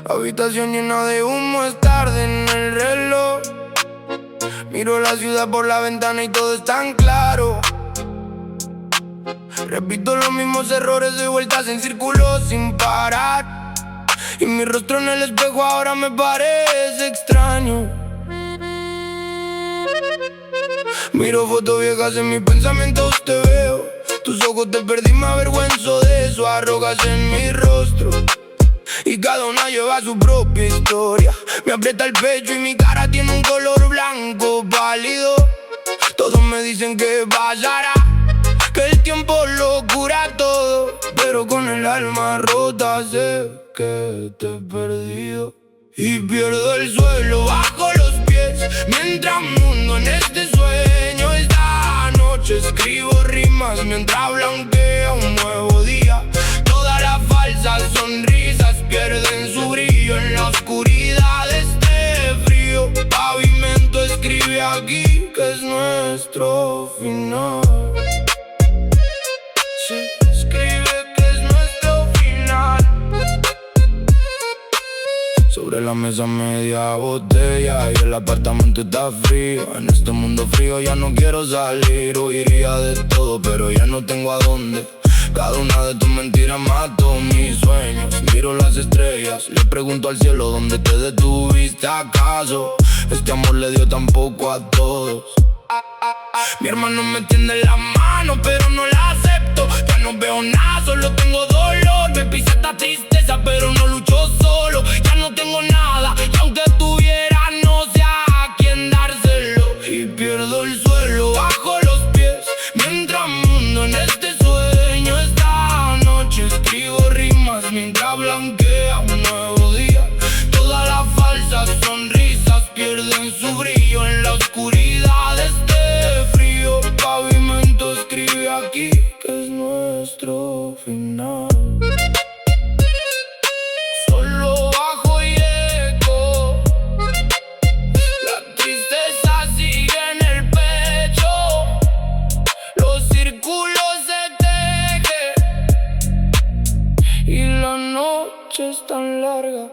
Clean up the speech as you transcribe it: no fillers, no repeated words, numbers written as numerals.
Habitación llena de humo, es tarde en el reloj. Miro la ciudad por la ventana y todo es tan claro. Repito los mismos errores, doy vueltas en círculo sin parar. Y mi rostro en el espejo ahora me parece extraño. Miro fotos viejas en mis pensamientos, te veo. Tus ojos te perdí, me avergüenzo de eso. Arrogas en mi rostro y cada una lleva su propia historia. Me aprieta el pecho y mi cara tiene un color blanco pálido. Todos me dicen que pasará, que el tiempo lo cura todo, pero con el alma rota sé que te he perdido. Y pierdo el suelo bajo los pies mientras mundo en este sueño. Esta noche escribo rimas mientras blanquea un nuevo día. Todas las falsas sonrisas pierden su brillo en la oscuridad de este frío. Pavimento escribe aquí que es nuestro final. Sí, escribe que es nuestro final. Sobre la mesa media botella y el apartamento está frío. En este mundo frío ya no quiero salir. Huiría de todo pero ya no tengo a dónde. Cada una de tus mentiras mató mis sueños. Miro las estrellas, le pregunto al cielo ¿dónde te detuviste acaso? Este amor le dio tan poco a todos. Mi hermano me tiende la mano pero no la acepto. Ya no veo nada, solo tengo dolor. Me pisa esta tristeza pero no lucho solo. Ya no tengo nada y aunque tuviera no sé a quién dárselo. Y pierdo el suelo bajo los pies mientras mundo en este sueño. Esta noche escribo rimas mientras blanquea un nuevo día. Todas las falsas sonrisas pierden su brillo en la oscuridad de este frío. Pavimento escribe aquí que es nuestro final. Solo bajo y eco, la tristeza sigue en el pecho. Los círculos se tejen y la noche es tan larga.